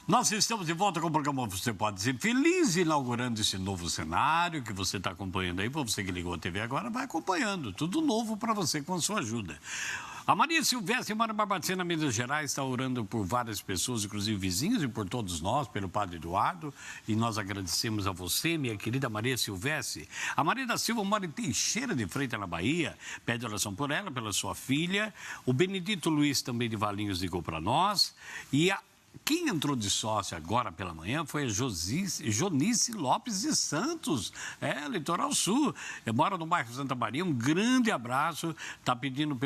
Nós estamos de volta com o programa Você Pode Ser Feliz, inaugurando esse novo cenário que você está acompanhando aí. Para você que ligou a TV agora, vai acompanhando. Tudo novo para você com a sua ajuda. A Maria Silvestre mora em Barbacena, Minas Gerais, está orando por várias pessoas, inclusive vizinhos, e por todos nós, pelo Padre Eduardo. E nós agradecemos a você, minha querida Maria Silvestre. A Maria da Silva mora em Teixeira de Freitas, na Bahia. Pede oração por ela, pela sua filha. O Benedito Luiz, também de Valinhos, ligou para nós. E quem entrou de sócio agora pela manhã foi a Jonice Lopes de Santos, Litoral Sul. Mora no bairro Santa Maria. Um grande abraço. Está pedindo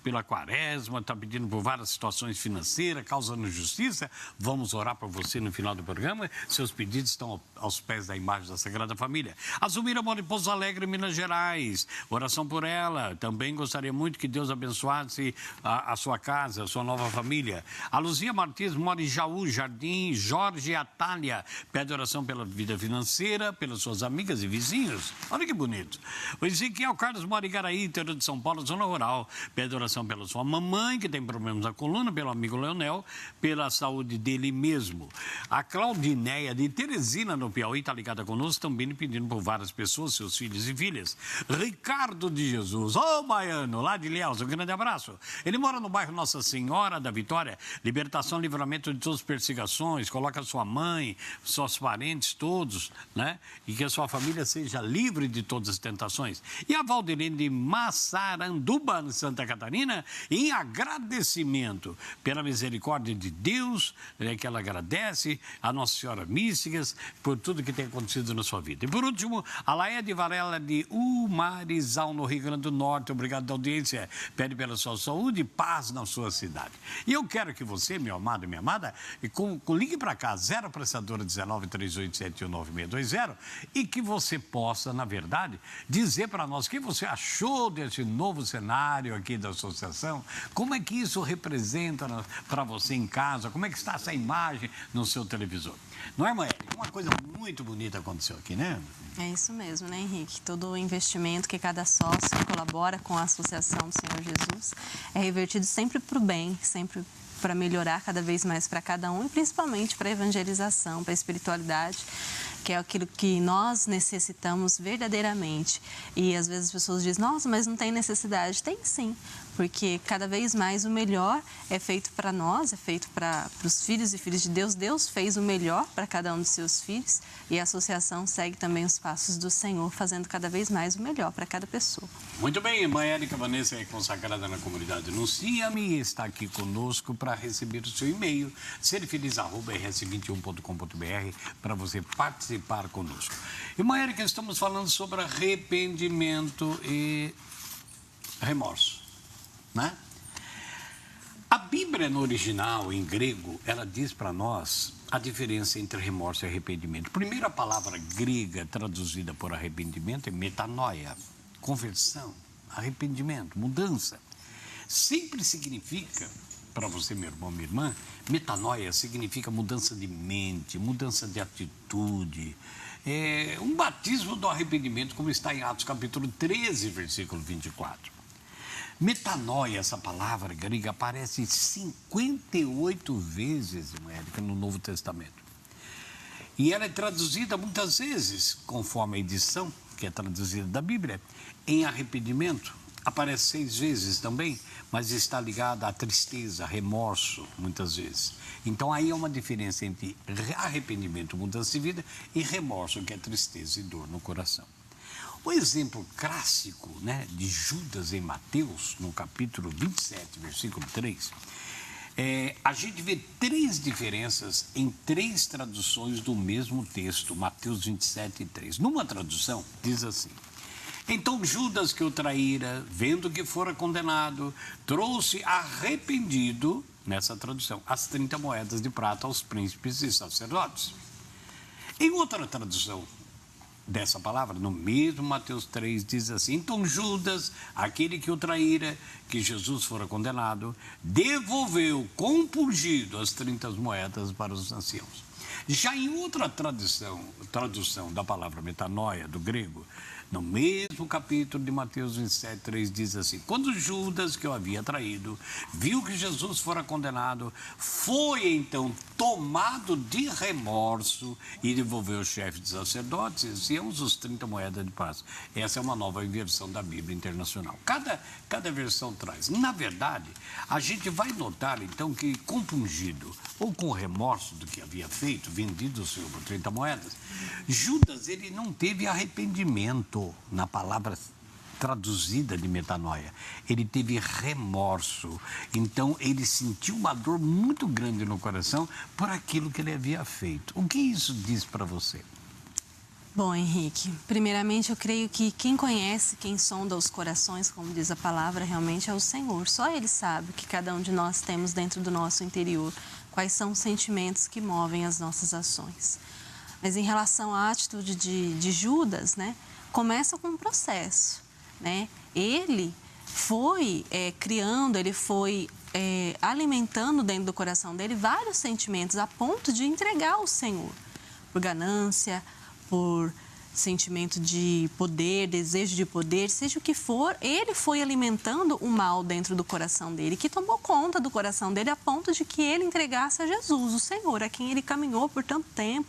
pela quaresma, está pedindo por várias situações financeiras, causando justiça. Vamos orar por você no final do programa. Seus pedidos estão aos pés da imagem da Sagrada Família. A Zumira mora em Pouso Alegre, Minas Gerais. Oração por ela. Também gostaria muito que Deus abençoasse a sua casa, a sua nova família. A Luzia Martins mora em Jaú, Jardim. Jorge Atalha pede oração pela vida financeira, pelas suas amigas e vizinhos. Olha que bonito. O Ezequiel Carlos mora em Garaí, interior de São Paulo, zona rural. Pede oração pela sua mamãe, que tem problemas na coluna, pelo amigo Leonel, pela saúde dele mesmo. A Claudineia de Teresina, no Piauí, está ligada conosco, também pedindo por várias pessoas, seus filhos e filhas. Ricardo de Jesus, baiano, lá de Ilhéus, um grande abraço. Ele mora no bairro Nossa Senhora da Vitória, libertação, livramento de todas as perseguições, coloca sua mãe, seus parentes todos, né? E que a sua família seja livre de todas as tentações. E a Valdirene de Massaranduba, em Santa Catarina, em agradecimento pela misericórdia de Deus, que ela agradece, a Nossa Senhora Místicas, por tudo que tem acontecido na sua vida. E por último, a Laede Varela de Umarizal, no Rio Grande do Norte, obrigado da audiência, pede pela sua saúde e paz na sua cidade. E eu quero que você, meu amado e minha amada, ligue para cá, 0 prestadora 19 3871 9620, e que você possa, na verdade, dizer para nós o que você achou desse novo cenário aqui da associação. Como é que isso representa para você em casa? Como é que está essa imagem no seu televisor? Não é, mãe? Uma coisa muito bonita aconteceu aqui, né? É isso mesmo, né, Henrique? Todo o investimento que cada sócio colabora com a Associação do Senhor Jesus é revertido sempre para o bem, sempre para melhorar cada vez mais para cada um e principalmente para a evangelização, para a espiritualidade, que é aquilo que nós necessitamos verdadeiramente. E às vezes as pessoas dizem, nossa, mas não tem necessidade. Tem sim, porque cada vez mais o melhor é feito para nós, é feito para os filhos e filhas de Deus. Deus fez o melhor para cada um dos seus filhos e a associação segue também os passos do Senhor, fazendo cada vez mais o melhor para cada pessoa. Muito bem, mãe Érica Vanessa é consagrada na comunidade Anuncia-me, está aqui conosco para receber o seu e-mail, serfeliz@rs21.com.br, para você participar conosco. E, mãe Érica, estamos falando sobre arrependimento e remorso, né? A Bíblia, no original, em grego, ela diz para nós a diferença entre remorso e arrependimento. Primeiro, a palavra grega traduzida por arrependimento é metanoia, conversão, arrependimento, mudança. Sempre significa, para você, meu irmão, minha irmã, metanoia significa mudança de mente, mudança de atitude, um batismo do arrependimento, como está em Atos capítulo 13, versículo 24. Metanoia, essa palavra grega, aparece 58 vezes, Érica, no Novo Testamento. E ela é traduzida muitas vezes, conforme a edição que é traduzida da Bíblia, em arrependimento. Aparece 6 vezes também, mas está ligada à tristeza, remorso, muitas vezes. Então, aí há uma diferença entre arrependimento, mudança de vida, e remorso, que é tristeza e dor no coração. O exemplo clássico, né, de Judas em Mateus, no capítulo 27, versículo 3, a gente vê 3 diferenças em 3 traduções do mesmo texto, Mateus 27, 3. Numa tradução, diz assim: então Judas, que o traíra, vendo que fora condenado, trouxe arrependido, nessa tradução, as 30 moedas de prata aos príncipes e sacerdotes. Em outra tradução dessa palavra, no mesmo Mateus 3, diz assim: então Judas, aquele que o traíra, que Jesus fora condenado, devolveu compungido as 30 moedas para os anciãos. Já em outra tradução da palavra metanoia, do grego, No mesmo capítulo de Mateus 27:3 diz assim: quando Judas, que o havia traído, viu que Jesus fora condenado, foi então tomado de remorso e devolveu o chefe dos sacerdotes e os 30 moedas de paz. Essa é uma nova versão da Bíblia Internacional. Cada versão traz. Na verdade, a gente vai notar então que, compungido ou com remorso do que havia feito, vendido o Senhor por 30 moedas, Judas, ele não teve arrependimento na palavra traduzida de metanoia. Ele teve remorso. Então, ele sentiu uma dor muito grande no coração por aquilo que ele havia feito. O que isso diz para você? Bom, Henrique, primeiramente eu creio que quem conhece, quem sonda os corações, como diz a palavra, realmente é o Senhor. Só Ele sabe que cada um de nós temos dentro do nosso interior, quais são os sentimentos que movem as nossas ações. Mas em relação à atitude de Judas, né, começa com um processo, né? Ele foi criando, ele foi alimentando dentro do coração dele vários sentimentos a ponto de entregar ao Senhor, por ganância, por sentimento de poder, desejo de poder, seja o que for, ele foi alimentando o mal dentro do coração dele, que tomou conta do coração dele a ponto de que ele entregasse a Jesus, o Senhor, a quem ele caminhou por tanto tempo,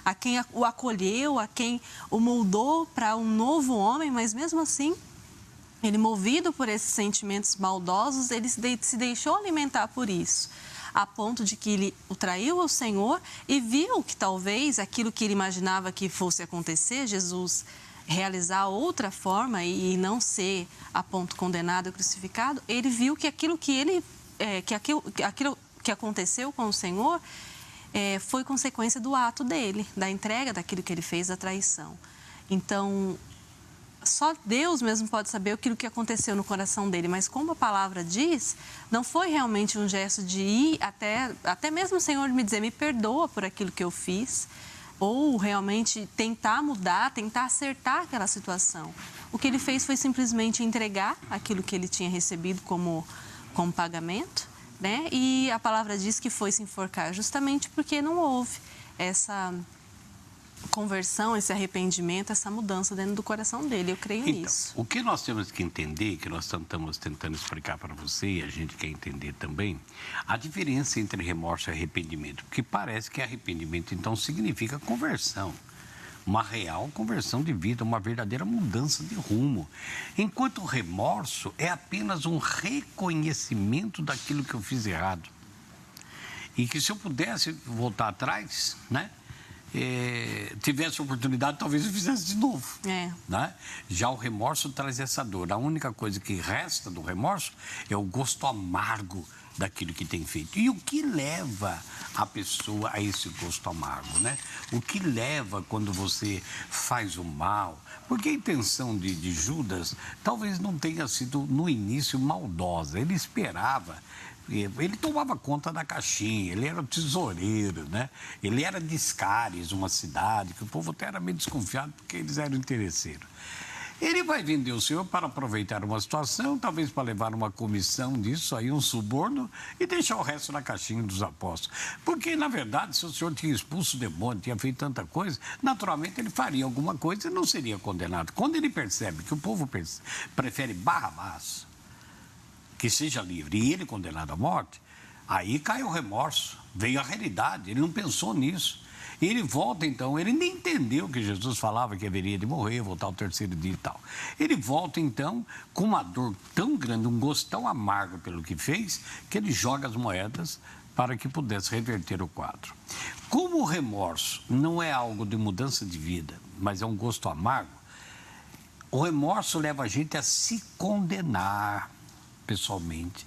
a quem o acolheu, a quem o moldou para um novo homem, mas mesmo assim, ele, movido por esses sentimentos maldosos, ele se deixou alimentar por isso, a ponto de que ele o traiu ao Senhor e viu que talvez aquilo que ele imaginava que fosse acontecer, Jesus realizar outra forma e não ser a ponto condenado e crucificado, ele viu que aquilo que aconteceu com o Senhor foi consequência do ato dele, da entrega daquilo que ele fez, da traição. Então, só Deus mesmo pode saber aquilo que aconteceu no coração dele, mas como a palavra diz, não foi realmente um gesto de ir até mesmo o Senhor me dizer, me perdoa por aquilo que eu fiz, ou realmente tentar mudar, tentar acertar aquela situação. O que ele fez foi simplesmente entregar aquilo que ele tinha recebido como pagamento, né? E a palavra diz que foi se enforcar justamente porque não houve essa conversão, esse arrependimento, essa mudança dentro do coração dele. Eu creio nisso. O que nós temos que entender, que nós estamos tentando explicar para você, e a gente quer entender também, a diferença entre remorso e arrependimento. Porque parece que arrependimento, então, significa conversão. Uma real conversão de vida, uma verdadeira mudança de rumo. Enquanto o remorso é apenas um reconhecimento daquilo que eu fiz errado. E que se eu pudesse voltar atrás, né? Tivesse oportunidade, talvez eu fizesse de novo. Né? Já o remorso traz essa dor. A única coisa que resta do remorso é o gosto amargo daquilo que tem feito. E o que leva a pessoa a esse gosto amargo, né? O que leva quando você faz o mal? Porque a intenção de Judas talvez não tenha sido, no início, maldosa. Ele esperava. Ele tomava conta da caixinha, ele era o tesoureiro, né? Ele era de Escares, uma cidade, que o povo até era meio desconfiado porque eles eram interesseiros. Ele vai vender o Senhor para aproveitar uma situação, talvez para levar uma comissão disso aí, um suborno, e deixar o resto na caixinha dos apóstolos. Porque, na verdade, se o Senhor tinha expulso o demônio, tinha feito tanta coisa, naturalmente ele faria alguma coisa e não seria condenado. Quando ele percebe que o povo prefere Barrabás, que seja livre, e ele condenado à morte, aí cai o remorso, veio a realidade, ele não pensou nisso. E ele volta, então, ele nem entendeu que Jesus falava que haveria de morrer, voltar ao terceiro dia e tal. Ele volta, então, com uma dor tão grande, um gosto tão amargo pelo que fez, que ele joga as moedas para que pudesse reverter o quadro. Como o remorso não é algo de mudança de vida, mas é um gosto amargo, o remorso leva a gente a se condenar pessoalmente.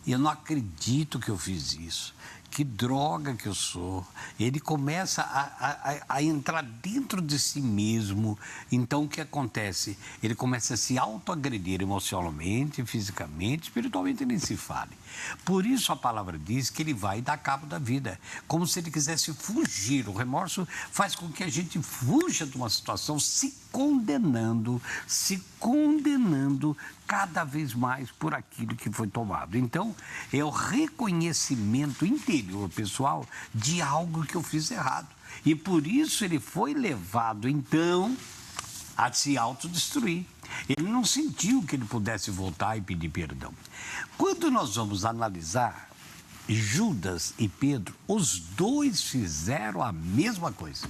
E eu não acredito que eu fiz isso. Que droga que eu sou. Ele começa a entrar dentro de si mesmo. Então, o que acontece? Ele começa a se autoagredir emocionalmente, fisicamente, espiritualmente, nem se fale. Por isso, a palavra diz que ele vai dar cabo da vida, como se ele quisesse fugir. O remorso faz com que a gente fuja de uma situação se condenando cada vez mais por aquilo que foi tomado. Então, é o reconhecimento interior, pessoal, de algo que eu fiz errado. E por isso ele foi levado, então, a se autodestruir. Ele não sentiu que ele pudesse voltar e pedir perdão. Quando nós vamos analisar Judas e Pedro, os dois fizeram a mesma coisa.